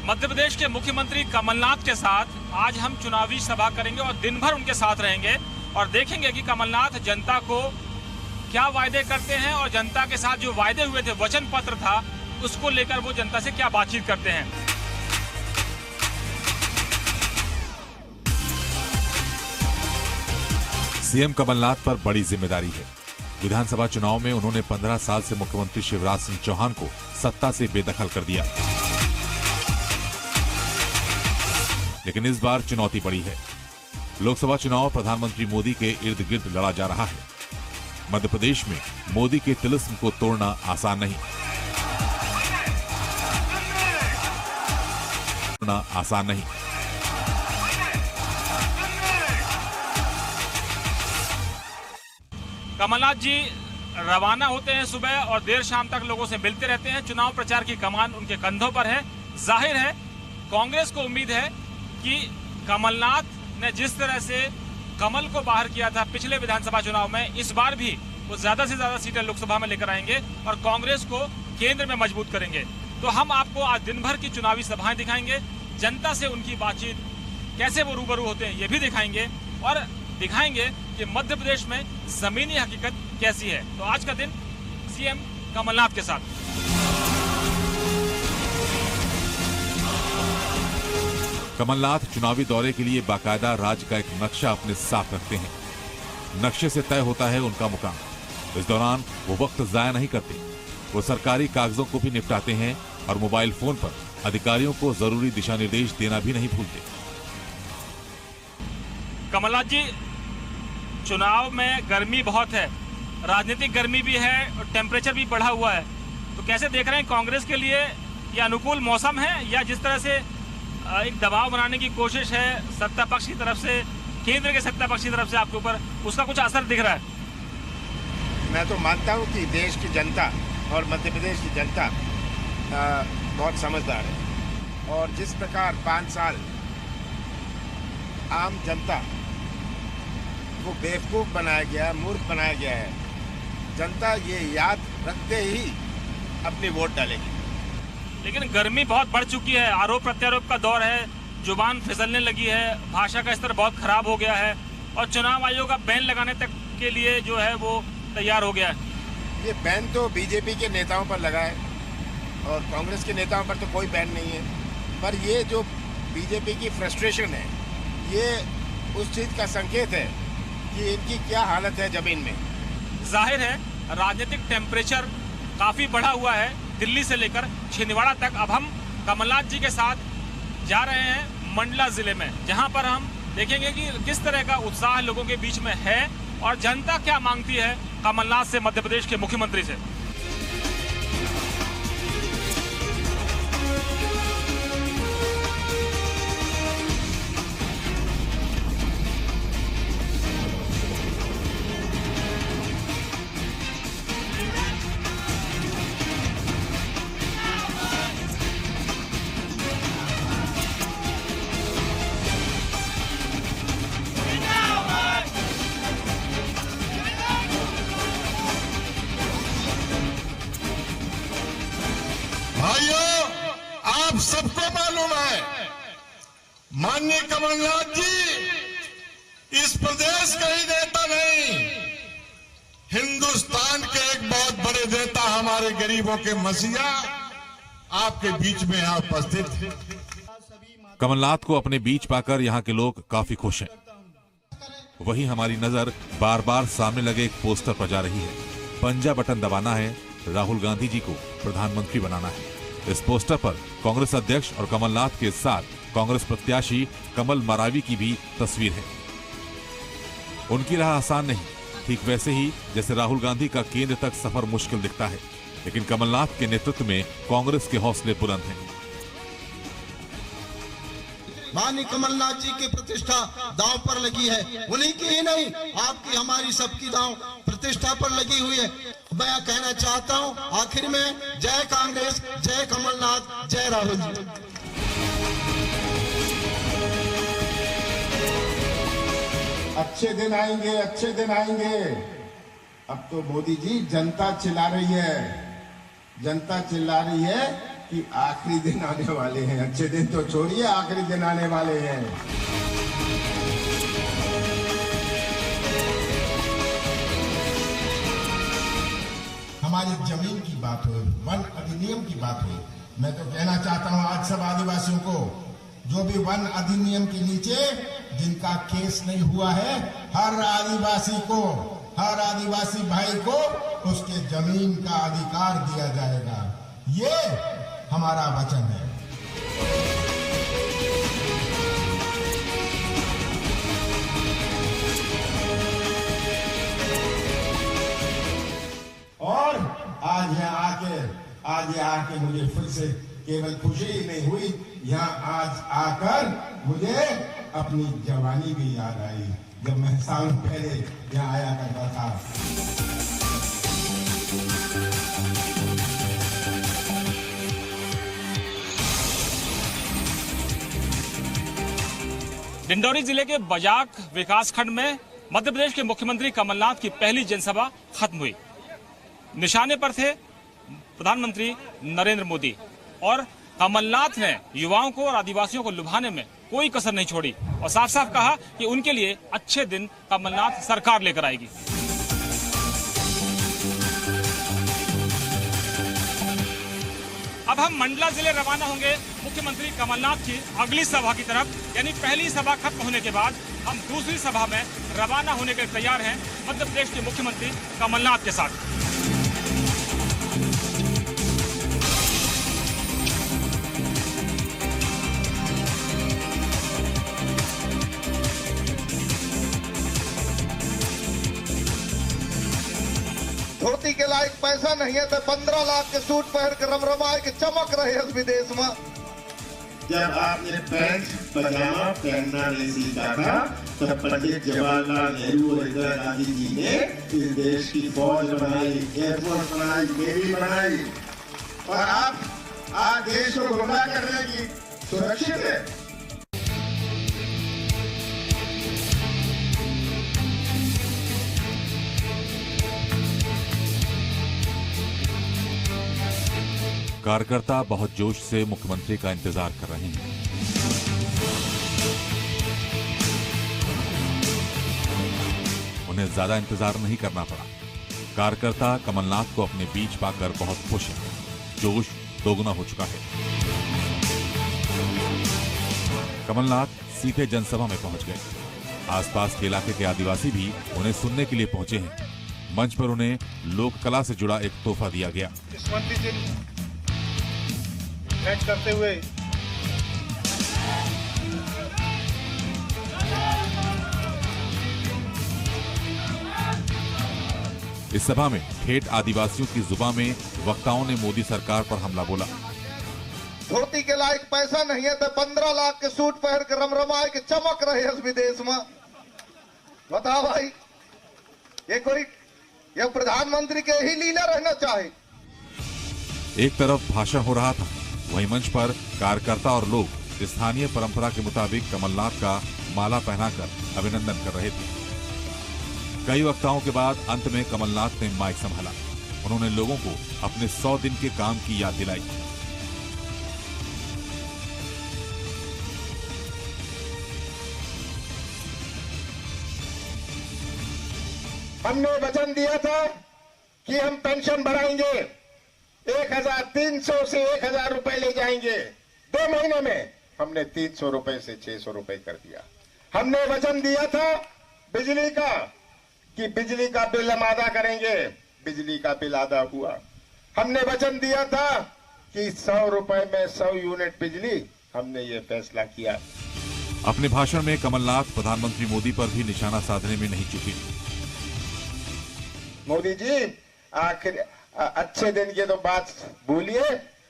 मध्य प्रदेश के मुख्यमंत्री कमलनाथ के साथ आज हम चुनावी सभा करेंगे और दिन भर उनके साथ रहेंगे और देखेंगे कि कमलनाथ जनता को क्या वायदे करते हैं और जनता के साथ जो वायदे हुए थे, वचन पत्र था, उसको लेकर वो जनता से क्या बातचीत करते हैं। सीएम कमलनाथ पर बड़ी जिम्मेदारी है। विधानसभा चुनाव में उन्होंने 15 साल से मुख्यमंत्री शिवराज सिंह चौहान को सत्ता से बेदखल कर दिया, लेकिन इस बार चुनौती बड़ी है। लोकसभा चुनाव प्रधानमंत्री मोदी के इर्द गिर्द लड़ा जा रहा है। मध्य प्रदेश में मोदी के तिलिस्म को तोड़ना आसान नहीं। कमलनाथ जी रवाना होते हैं सुबह और देर शाम तक लोगों से मिलते रहते हैं। चुनाव प्रचार की कमान उनके कंधों पर है। जाहिर है कांग्रेस को उम्मीद है कि कमलनाथ ने जिस तरह से कमल को बाहर किया था पिछले विधानसभा चुनाव में, इस बार भी वो ज्यादा से ज्यादा सीटें लोकसभा में लेकर आएंगे और कांग्रेस को केंद्र में मजबूत करेंगे। तो हम आपको आज दिन भर की चुनावी सभाएं दिखाएंगे, जनता से उनकी बातचीत कैसे वो रूबरू होते हैं ये भी दिखाएंगे और दिखाएंगे कि मध्य प्रदेश में जमीनी हकीकत कैसी है। तो आज का दिन सीएम कमलनाथ के साथ। कमलनाथ चुनावी दौरे के लिए बाकायदा राज्य का एक नक्शा अपने साथ रखते हैं। नक्शे से तय होता है उनका मुकाम। इस दौरान वो वक्त जाया नहीं करते। वो सरकारी कागजों को भी निपटाते हैं और मोबाइल फोन पर अधिकारियों को जरूरी दिशा निर्देश देना भी नहीं भूलते। कमलनाथ जी, चुनाव में गर्मी बहुत है, राजनीतिक गर्मी भी है और टेम्परेचर भी बढ़ा हुआ है, तो कैसे देख रहे हैं कांग्रेस के लिए ये अनुकूल मौसम है या जिस तरह से एक दबाव बनाने की कोशिश है सत्ता पक्ष की तरफ से, केंद्र के सत्ता पक्ष की तरफ से आपके ऊपर, उसका कुछ असर दिख रहा है? मैं तो मानता हूँ कि देश की जनता और मध्य प्रदेश की जनता बहुत समझदार है और जिस प्रकार 5 साल आम जनता को बेवकूफ़ बनाया गया, मूर्ख बनाया गया है, जनता ये याद रखते ही अपनी वोट डालेगी। लेकिन गर्मी बहुत बढ़ चुकी है, आरोप प्रत्यारोप का दौर है, जुबान फिसलने लगी है, भाषा का स्तर बहुत खराब हो गया है और चुनाव आयोग का बैन लगाने तक के लिए जो है वो तैयार हो गया है। ये बैन तो बीजेपी के नेताओं पर लगा है और कांग्रेस के नेताओं पर तो कोई बैन नहीं है, पर ये जो बीजेपी की फ्रस्ट्रेशन है ये उस चीज़ का संकेत है कि इनकी क्या हालत है जमीन में। जाहिर है राजनीतिक टेम्परेचर काफ़ी बढ़ा हुआ है दिल्ली से लेकर छिंदवाड़ा तक। अब हम कमलनाथ जी के साथ जा रहे हैं मंडला जिले में, जहां पर हम देखेंगे कि किस तरह का उत्साह लोगों के बीच में है और जनता क्या मांगती है कमलनाथ से, मध्य प्रदेश के मुख्यमंत्री से। आप सबको मालूम है माननीय कमलनाथ जी इस प्रदेश का ही नेता नहीं, हिंदुस्तान के एक बहुत बड़े नेता, हमारे गरीबों के मसीहा आपके बीच में यहाँ उपस्थित हैं। कमलनाथ को अपने बीच पाकर यहाँ के लोग काफी खुश हैं। वहीं हमारी नजर बार बार सामने लगे एक पोस्टर पर जा रही है। पंजा बटन दबाना है, राहुल गांधी जी को प्रधानमंत्री बनाना है। इस पोस्टर पर कांग्रेस अध्यक्ष और कमलनाथ के साथ कांग्रेस प्रत्याशी कमल मरावी की भी तस्वीर है। उनकी राह आसान नहीं, ठीक वैसे ही जैसे राहुल गांधी का केंद्र तक सफर मुश्किल दिखता है, लेकिन कमलनाथ के नेतृत्व में कांग्रेस के हौसले बुलंद हैं। माननीय कमलनाथ जी की प्रतिष्ठा दांव पर लगी है, उन्हीं की ही नहीं आपकी हमारी सबकी दांव प्रतिष्ठा पर लगी हुई है। मैं कहना चाहता हूं आखिर में, जय कांग्रेस, जय कमलनाथ, जय राहुल जी। अच्छे दिन आएंगे, अच्छे दिन आएंगे। अब तो मोदी जी जनता चिल्ला रही है, जनता चिल्ला रही है कि आखिरी दिन आने वाले हैं। अच्छे दिन तो छोड़िए, आखिरी दिन आने वाले हैं। हमारी जमीन की बात हुई, वन अधिनियम की बात हुई। मैं तो कहना चाहता हूं आज सब आदिवासियों को, जो भी वन अधिनियम के नीचे जिनका केस नहीं हुआ है, हर आदिवासी को, हर आदिवासी भाई को उसके जमीन का अधिकार दिया जाएगा। ये हमारा वचन है। और आज यहाँ आके मुझे फिर से केवल खुशी ही नहीं हुई, यहाँ आज आकर मुझे अपनी जवानी भी याद आई, जब मैं साल पहले यहाँ आया करता था। डिंडौरी जिले के बजाक विकासखंड में मध्य प्रदेश के मुख्यमंत्री कमलनाथ की पहली जनसभा खत्म हुई। निशाने पर थे प्रधानमंत्री नरेंद्र मोदी और कमलनाथ ने युवाओं को और आदिवासियों को लुभाने में कोई कसर नहीं छोड़ी और साफ साफ कहा कि उनके लिए अच्छे दिन कमलनाथ सरकार लेकर आएगी। अब हम मंडला जिले रवाना होंगे मुख्यमंत्री कमलनाथ की अगली सभा की तरफ। यानी पहली सभा खत्म होने के बाद हम दूसरी सभा में रवाना होने के तैयार हैं मध्य प्रदेश के मुख्यमंत्री कमलनाथ के साथ। धोती के लायक पैसा नहीं है तो 15 लाख के सूट पहन के रमरमाए के चमक रहे हैं विदेश में। जब आपने पैंट पजामा पहनना नहीं सीखा था, तब पंडित जवाहरलाल नेहरू और इंदिरा गांधी जी ने इस देश की फौज बनाई, एयरफोर्स बनाई, नेवी बनाई, और आप आज देश को गुमराह करने की सुरक्षित है। कार्यकर्ता बहुत जोश से मुख्यमंत्री का इंतजार कर रहे हैं। उन्हें ज्यादा इंतजार नहीं करना पड़ा। कार्यकर्ता कमलनाथ को अपने बीच पाकर बहुत खुश हैं। जोश दोगुना हो चुका है। कमलनाथ सीधे जनसभा में पहुंच गए। आसपास के इलाके के आदिवासी भी उन्हें सुनने के लिए पहुंचे हैं। मंच पर उन्हें लोक कला से जुड़ा एक तोहफा दिया गया। करते हुए इस सभा में ठेठ आदिवासियों की जुबान में वक्ताओं ने मोदी सरकार पर हमला बोला। धोती के लायक पैसा नहीं है तो 15 लाख के सूट पहन के रमरमाए के चमक रहे हैं विदेश में। बताओ भाई, ये प्रधानमंत्री के ही लीला रहना चाहिए। एक तरफ भाषण हो रहा था, वहीं मंच पर कार्यकर्ता और लोग स्थानीय परंपरा के मुताबिक कमलनाथ का माला पहनाकर अभिनंदन कर रहे थे। कई वक्ताओं के बाद अंत में कमलनाथ ने माइक संभाला। उन्होंने लोगों को अपने 100 दिन के काम की याद दिलाई। हमने वचन दिया था कि हम पेंशन बढ़ाएंगे, 1300 से 1000 रुपए ले जाएंगे। 2 महीने में हमने 300 रुपए से 600 रुपए कर दिया। हमने वचन दिया था बिजली का कि बिजली का बिल हम आधा करेंगे, बिजली का बिल आधा हुआ। हमने वचन दिया था कि 100 रुपए में 100 यूनिट बिजली, हमने ये फैसला किया। अपने भाषण में कमलनाथ प्रधानमंत्री मोदी पर भी निशाना साधने में नहीं चूके। मोदी जी, आखिर अच्छे दिन की तो बात भूलिए,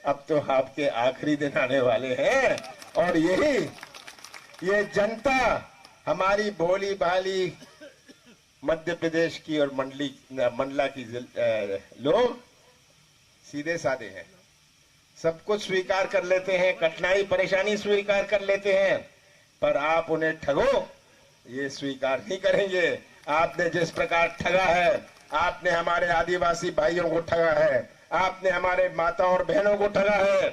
अब तो आपके आखिरी दिन आने वाले हैं। और ये जनता हमारी भोली भाली मध्य प्रदेश की और मंडला की लोग सीधे साधे हैं, सब कुछ स्वीकार कर लेते हैं, कठिनाई परेशानी स्वीकार कर लेते हैं, पर आप उन्हें ठगो ये स्वीकार नहीं करेंगे। आपने जिस प्रकार ठगा है, आपने हमारे आदिवासी भाइयों को ठगा है, आपने हमारे माता और बहनों को ठगा है,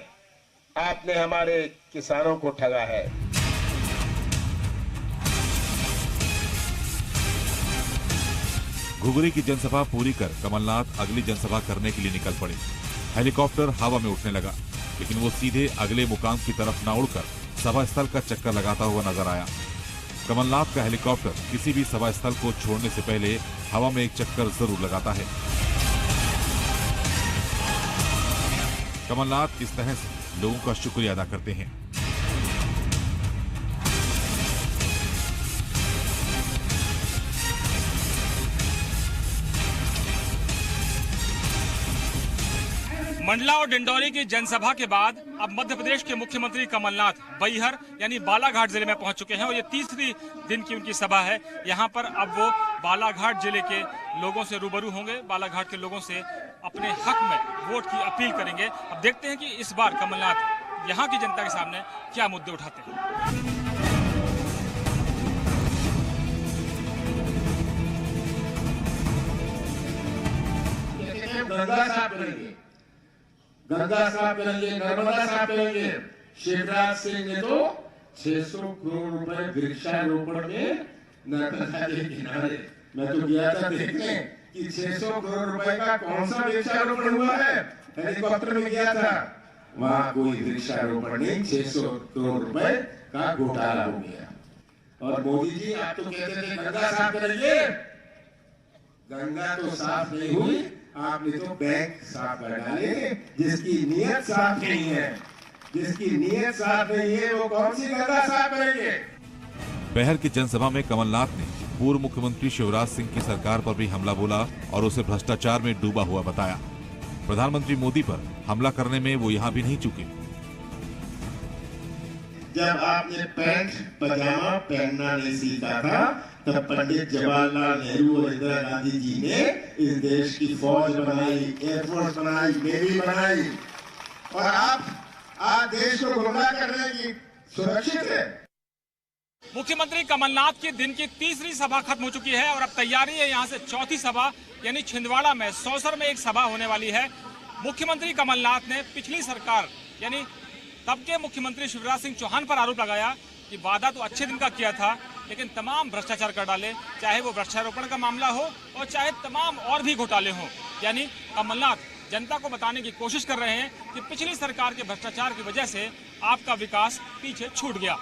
आपने हमारे किसानों को ठगा है। घुघरी की जनसभा पूरी कर कमलनाथ अगली जनसभा करने के लिए निकल पड़े। हेलीकॉप्टर हवा में उठने लगा, लेकिन वो सीधे अगले मुकाम की तरफ न उड़कर सभा स्थल का चक्कर लगाता हुआ नजर आया। कमलनाथ का हेलीकॉप्टर किसी भी सभा स्थल को छोड़ने से पहले हवा में एक चक्कर जरूर लगाता है। कमलनाथ इस तरह से लोगों का शुक्रिया अदा करते हैं। मंडला और डिंडौरी की जनसभा के बाद अब मध्य प्रदेश के मुख्यमंत्री कमलनाथ बैहर यानी बालाघाट जिले में पहुंच चुके हैं और ये तीसरी दिन की उनकी सभा है। यहां पर अब वो बालाघाट जिले के लोगों से रूबरू होंगे, बालाघाट के लोगों से अपने हक में वोट की अपील करेंगे। अब देखते हैं कि इस बार कमलनाथ यहां की जनता के सामने क्या मुद्दे उठाते हैं। गंगा साफ करेंगे, नर्मदा साफ करेंगे। शिवराज सिंह ने तो 600 करोड़ रुपए वृक्षारोपण में नर्मदा के किनारे, मैं तो गया था देखने कि 600 करोड़ रुपए का कौन सा वृक्षारोपण हुआ है। हेलीकॉप्टर में गया था, वहां कोई वृक्षारोपण नहीं, 600 करोड़ रुपए का घोटाला हो गया। और मोदी जी आप तो कहते थे गंगा साफ करेंगे, गंगा तो साफ नहीं हुई, आपने तो बैंक साफ कर डाले। जिसकी नीयत साफ नहीं है, जिसकी नीयत साफ नहीं है, वो कौन सी गंगा साफ करेंगे। बैहर की जनसभा में कमलनाथ ने पूर्व मुख्यमंत्री शिवराज सिंह की सरकार पर भी हमला बोला और उसे भ्रष्टाचार में डूबा हुआ बताया। प्रधानमंत्री मोदी पर हमला करने में वो यहाँ भी नहीं चूके। जब आपने पैंट पजामा पहनना नहीं सीखा था, तब पंडित जवाहरलाल नेहरू और इंदिरा गांधी जी ने इस देश की फौज बनाई, एयरफोर्स बनाई, नेवी बनाई, और आप आज देश को गुमराह करने की सुरक्षित है। मुख्यमंत्री कमलनाथ की दिन की तीसरी सभा खत्म हो चुकी है और अब तैयारी है यहाँ से चौथी सभा यानी छिंदवाड़ा में सौसर में एक सभा होने वाली है। मुख्यमंत्री कमलनाथ ने पिछली सरकार यानी तब के मुख्यमंत्री शिवराज सिंह चौहान पर आरोप लगाया कि वादा तो अच्छे दिन का किया था, लेकिन तमाम भ्रष्टाचार कर डाले, चाहे वो वृक्षारोपण का मामला हो और चाहे तमाम और भी घोटाले हों। यानी कमलनाथ जनता को बताने की कोशिश कर रहे हैं कि पिछली सरकार के भ्रष्टाचार की वजह से आपका विकास पीछे छूट गया।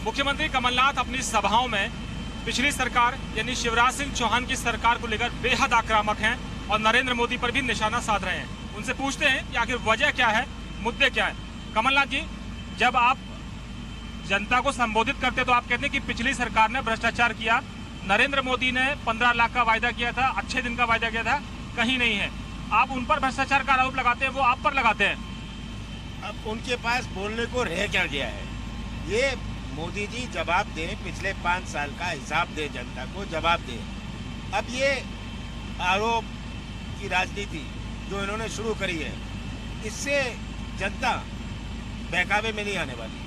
मुख्यमंत्री कमलनाथ अपनी सभाओं में पिछली सरकार यानी शिवराज सिंह चौहान की सरकार को लेकर बेहद आक्रामक हैं और नरेंद्र मोदी पर भी निशाना साध रहे हैं। उनसे पूछते हैं कि आखिर वजह क्या है, मुद्दे क्या है। कमलनाथ जी, जब आप जनता को संबोधित करते तो आप कहते हैं कि पिछली सरकार ने भ्रष्टाचार किया, नरेंद्र मोदी ने 15 लाख का वायदा किया था, अच्छे दिन का वायदा किया था, कहीं नहीं है। आप उन पर भ्रष्टाचार का आरोप लगाते हैं, वो आप पर लगाते हैं। अब उनके पास बोलने को रह क्या गया है। ये मोदी जी जवाब दें, पिछले 5 साल का हिसाब दे, जनता को जवाब दे। अब ये आरोप की राजनीति जो इन्होंने शुरू करी है, इससे जनता बहकावे में नहीं आने वाली।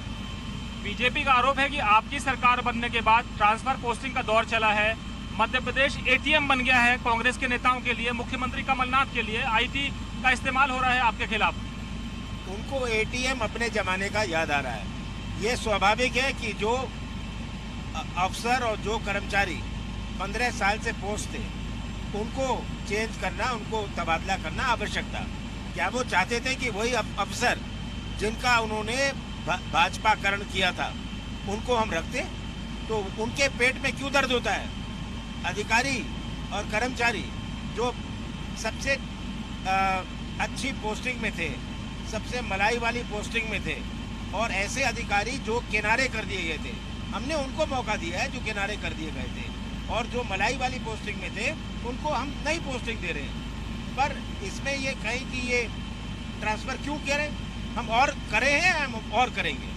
बीजेपी का आरोप है कि आपकी सरकार बनने के बाद ट्रांसफर पोस्टिंग का दौर चला है, मध्य प्रदेश एटीएम बन गया है कांग्रेस के नेताओं के लिए, मुख्यमंत्री कमलनाथ के लिए आईटी का इस्तेमाल हो रहा है आपके खिलाफ। उनको एटीएम अपने जमाने का याद आ रहा है। ये स्वाभाविक है कि जो अफसर और जो कर्मचारी 15 साल से पोस्ट थे, उनको चेंज करना, उनको तबादला करना आवश्यक था। क्या वो चाहते थे कि वही अफसर जिनका उन्होंने भाजपाकरण किया था, उनको हम रखते? तो उनके पेट में क्यों दर्द होता है? अधिकारी और कर्मचारी जो सबसे अच्छी पोस्टिंग में थे, सबसे मलाई वाली पोस्टिंग में थे, और ऐसे अधिकारी जो किनारे कर दिए गए थे, हमने उनको मौका दिया है जो किनारे कर दिए गए थे, और जो मलाई वाली पोस्टिंग में थे उनको हम नई पोस्टिंग दे रहे हैं। पर इसमें ये कहीं कि ये ट्रांसफर क्यों करें? हम और करे हैं, हम और करेंगे।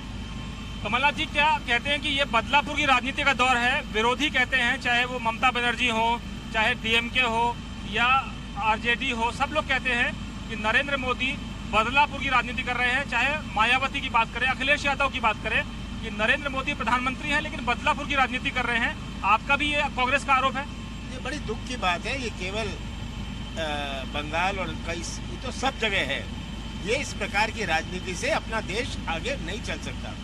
कमलनाथ जी क्या कहते हैं कि ये बदलापुर की राजनीति का दौर है। विरोधी कहते हैं, चाहे वो ममता बनर्जी हो, चाहे डीएमके हो या आरजेडी हो, सब लोग कहते हैं कि नरेंद्र मोदी बदलापुर की राजनीति कर रहे हैं, चाहे मायावती की बात करें, अखिलेश यादव की बात करें कि नरेंद्र मोदी प्रधानमंत्री हैं लेकिन बदलापुर की राजनीति कर रहे हैं। आपका भी ये कांग्रेस का आरोप है? ये बड़ी दुख की बात है। ये केवल बंगाल और ये तो सब जगह है। ये इस प्रकार की राजनीति से अपना देश आगे नहीं चल सकता।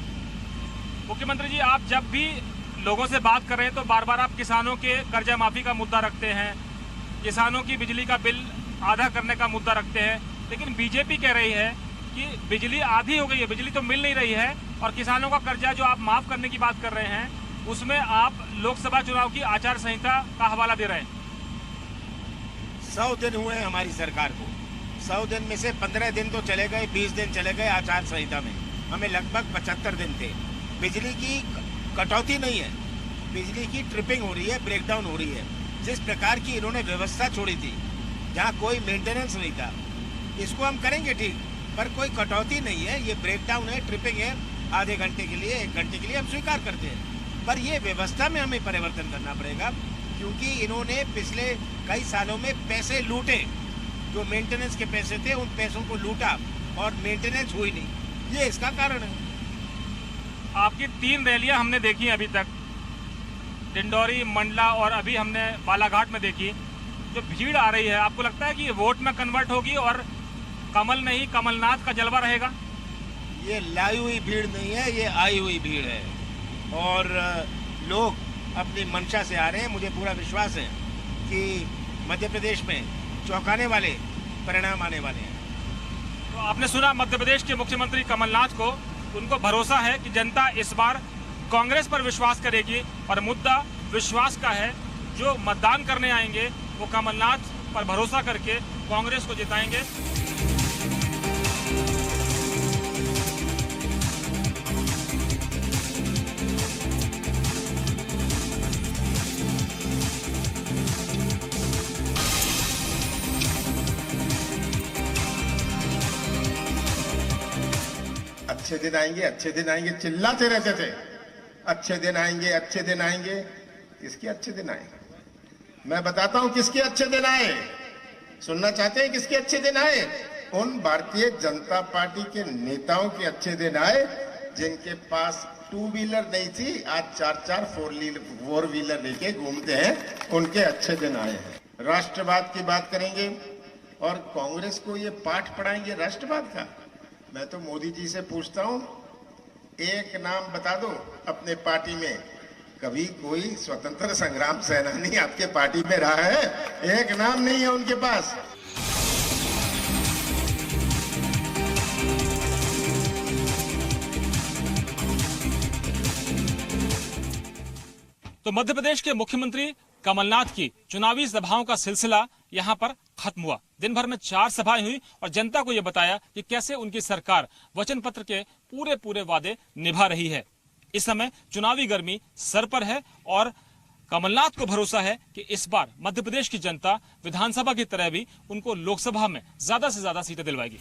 मुख्यमंत्री जी, आप जब भी लोगों से बात कर रहे हैं तो बार बार आप किसानों के कर्जा माफी का मुद्दा रखते हैं, किसानों की बिजली का बिल आधा करने का मुद्दा रखते हैं, लेकिन बीजेपी कह रही है कि बिजली आधी हो गई है, बिजली तो मिल नहीं रही है, और किसानों का कर्जा जो आप माफ करने की बात कर रहे हैं उसमें आप लोकसभा चुनाव की आचार संहिता का हवाला दे रहे हैं। 100 दिन हुए हैं हमारी सरकार को। 100 दिन में से 15 दिन तो चले गए, 20 दिन चले गए आचार संहिता में। हमें लगभग 75 दिन थे। बिजली की कटौती नहीं है, बिजली की ट्रिपिंग हो रही है, ब्रेकडाउन हो रही है। जिस प्रकार की इन्होंने व्यवस्था छोड़ी थी, जहाँ कोई मेंटेनेंस नहीं था, इसको हम करेंगे ठीक, पर कोई कटौती नहीं है। ये ब्रेकडाउन है, ट्रिपिंग है, आधे घंटे के लिए, 1 घंटे के लिए हम स्वीकार करते हैं, पर ये व्यवस्था में हमें परिवर्तन करना पड़ेगा, क्योंकि इन्होंने पिछले कई सालों में पैसे लूटे, जो मेंटेनेंस के पैसे थे उन पैसों को लूटा और मेंटेनेंस हुई नहीं। ये इसका कारण है। आपकी 3 रैलियां हमने देखी अभी तक, डिंडोरी, मंडला और अभी हमने बालाघाट में देखी। जो भीड़ आ रही है, आपको लगता है कि ये वोट में कन्वर्ट होगी और कमल नहीं कमलनाथ का जलवा रहेगा? ये लाई हुई भीड़ नहीं है, ये आई हुई भीड़ है, और लोग अपनी मंशा से आ रहे हैं। मुझे पूरा विश्वास है कि मध्य प्रदेश में चौंकाने वाले परिणाम आने वाले हैं। तो आपने सुना मध्य प्रदेश के मुख्यमंत्री कमलनाथ को, उनको भरोसा है कि जनता इस बार कांग्रेस पर विश्वास करेगी, और मुद्दा विश्वास का है। जो मतदान करने आएंगे वो कमलनाथ पर भरोसा करके कांग्रेस को जिताएंगे। अच्छे दिन आएंगे, अच्छे दिन आएंगे चिल्लाते रहते थे। अच्छे दिन आएंगे, अच्छे दिन आएंगे। किसके अच्छे दिन आए? मैं बताता हूं किसके अच्छे दिन आए। सुनना चाहते हैं किसके अच्छे दिन आए? उन भारतीय जनता पार्टी के नेताओं के अच्छे दिन आए जिनके पास 2 व्हीलर नहीं थी, आज 4-4 4 व्हीलर लेके घूमते हैं। उनके अच्छे दिन आए हैं। राष्ट्रवाद की बात करेंगे और कांग्रेस को ये पाठ पढ़ाएंगे राष्ट्रवाद का। मैं तो मोदी जी से पूछता हूं, एक नाम बता दो अपने पार्टी में कभी कोई स्वतंत्र संग्राम सेनानी आपके पार्टी में रहा है? एक नाम नहीं है उनके पास। तो मध्य प्रदेश के मुख्यमंत्री कमलनाथ की चुनावी सभाओं का सिलसिला यहां पर खत्म हुआ। दिन भर में 4 सभाएं हुई और जनता को यह बताया कि कैसे उनकी सरकार वचन पत्र के पूरे वादे निभा रही है। इस समय चुनावी गर्मी सर पर है और कमलनाथ को भरोसा है कि इस बार मध्य प्रदेश की जनता विधानसभा की तरह भी उनको लोकसभा में ज्यादा से ज्यादा सीटें दिलवाएगी।